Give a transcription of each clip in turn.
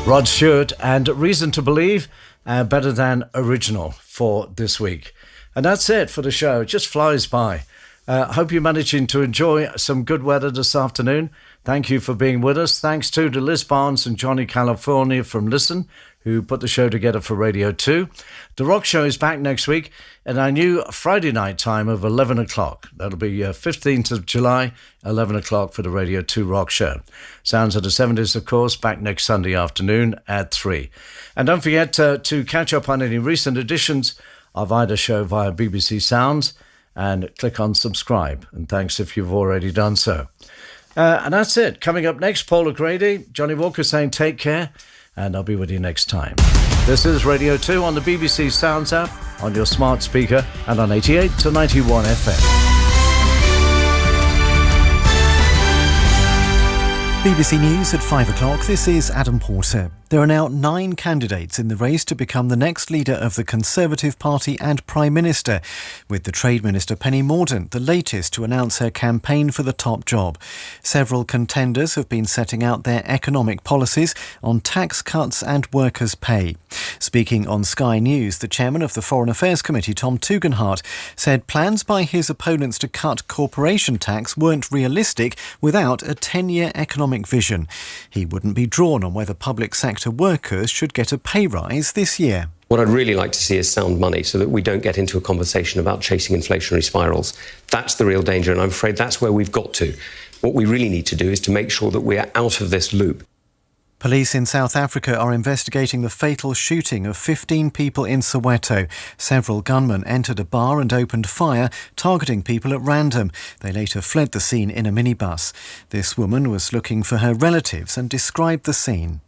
Rod Stewart and Reason to Believe, better than original for this week. And that's it for the show. It just flies by. Hope you're managing to enjoy some good weather this afternoon. Thank you for being with us. Thanks to Liz Barnes and Johnny California from Listen, who put the show together for Radio 2. The Rock Show is back next week at our new Friday night time of 11 o'clock. That'll be 15th of July, 11 o'clock for the Radio 2 Rock Show. Sounds of the 70s, of course, back next Sunday afternoon at 3. And don't forget to catch up on any recent editions of either show via BBC Sounds and click on subscribe. And thanks if you've already done so. And that's it. Coming up next, Paul O'Grady, Johnny Walker saying take care, and I'll be with you next time. This is Radio 2 on the BBC Sounds app, on your smart speaker, and on 88 to 91 FM. BBC News at 5 o'clock. This is Adam Porter. There are now 9 candidates in the race to become the next leader of the Conservative Party and Prime Minister, with the Trade Minister Penny Mordaunt the latest to announce her campaign for the top job. Several contenders have been setting out their economic policies on tax cuts and workers' pay. Speaking on Sky News, the chairman of the Foreign Affairs Committee, Tom Tugendhat, said plans by his opponents to cut corporation tax weren't realistic without a 10-year economic vision. He wouldn't be drawn on whether public sector workers should get a pay rise this year. What I'd really like to see is sound money so that we don't get into a conversation about chasing inflationary spirals. That's the real danger, and I'm afraid that's where we've got to. What we really need to do is to make sure that we're out of this loop. Police in South Africa are investigating the fatal shooting of 15 people in Soweto. Several gunmen entered a bar and opened fire, targeting people at random. They later fled the scene in a minibus. This woman was looking for her relatives and described the scene.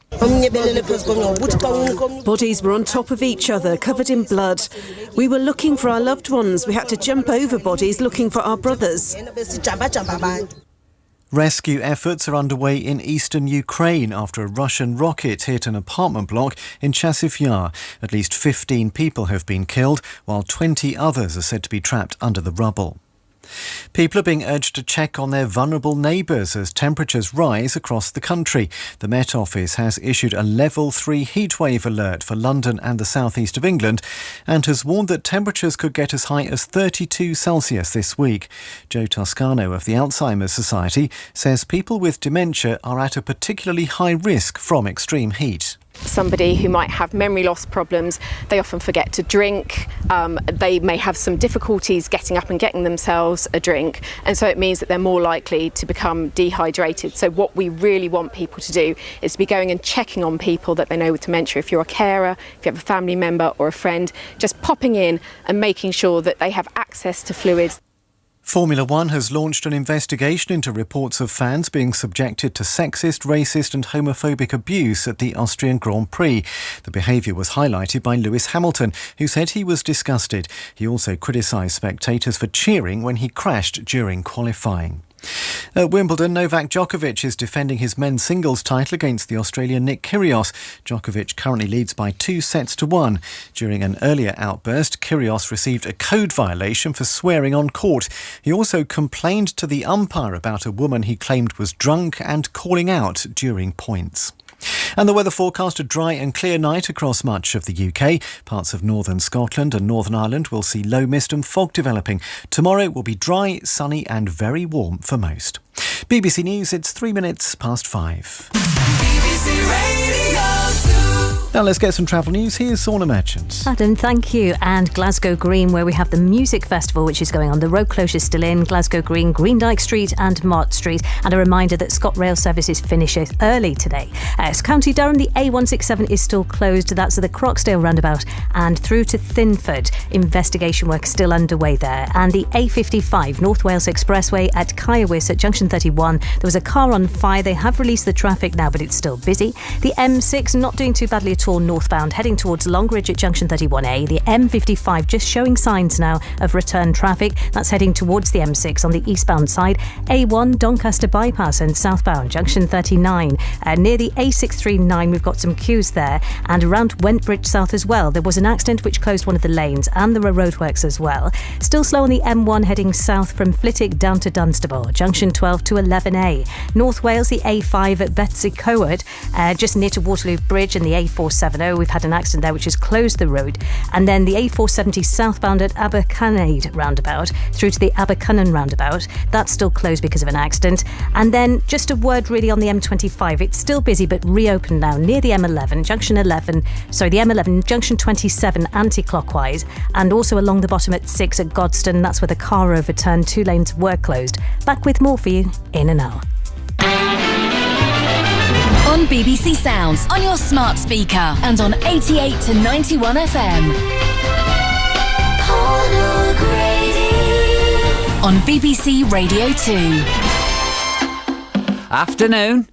Bodies were on top of each other, covered in blood. We were looking for our loved ones. We had to jump over bodies looking for our brothers. Rescue efforts are underway in eastern Ukraine after a Russian rocket hit an apartment block in Chasiv Yar. At least 15 people have been killed, while 20 others are said to be trapped under the rubble. People are being urged to check on their vulnerable neighbours as temperatures rise across the country. The Met Office has issued a level 3 heatwave alert for London and the southeast of England and has warned that temperatures could get as high as 32 Celsius this week. Joe Toscano of the Alzheimer's Society says people with dementia are at a particularly high risk from extreme heat. Somebody who might have memory loss problems, they often forget to drink, they may have some difficulties getting up and getting themselves a drink, and so it means that they're more likely to become dehydrated. So what we really want people to do is to be going and checking on people that they know with dementia. If you're a carer, if you have a family member or a friend, just popping in and making sure that they have access to fluids. Formula One has launched an investigation into reports of fans being subjected to sexist, racist and homophobic abuse at the Austrian Grand Prix. The behaviour was highlighted by Lewis Hamilton, who said he was disgusted. He also criticised spectators for cheering when he crashed during qualifying. At Wimbledon, Novak Djokovic is defending his men's singles title against the Australian Nick Kyrgios. Djokovic currently leads by 2-1. During an earlier outburst, Kyrgios received a code violation for swearing on court. He also complained to the umpire about a woman he claimed was drunk and calling out during points. And the weather forecast: a dry and clear night across much of the UK. Parts of northern Scotland and Northern Ireland will see low mist and fog developing. Tomorrow will be dry, sunny and very warm for most. BBC News, it's 5 BBC Radio 2. Now let's get some travel news. Here's Sauna Merchant. Adam, thank you. And Glasgow Green, where we have the music festival, which is going on. The road closure is still in Glasgow Green, Greendyke Street and Mott Street. And a reminder that ScotRail services finish early today. County Durham, the A167 is still closed. That's at the Croxdale roundabout and through to Thinford. Investigation work still underway there. And the A55 North Wales Expressway at Kaiwis at Junction 31. There was a car on fire. They have released the traffic now, but it's still busy. The M6 not doing too badly at Whitehall northbound heading towards Longridge at junction 31A. The M55 just showing signs now of return traffic. That's heading towards the M6 on the eastbound side. A1 Doncaster bypass and southbound junction 39. Near the A639 we've got some queues there, and around Wentbridge South as well. There was an accident which closed one of the lanes, and there are roadworks as well. Still slow on the M1 heading south from Flitwick down to Dunstable, junction 12 to 11A. North Wales, the A5 at Bethesda Coed, just near to Waterloo Bridge, and the A470. We've had an accident there which has closed the road. And then the A470 southbound at Abercannade roundabout through to the Abercunnan roundabout. That's still closed because of an accident. And then just a word really on the M25. It's still busy but reopened now near the M11, the M11 junction 27 anti-clockwise, and also along the bottom at 6 at Godstone. That's where the car overturned. 2 lanes were closed. Back with more for you in an hour. On BBC Sounds, on your smart speaker, and on 88 to 91 FM. On BBC Radio 2. Afternoon.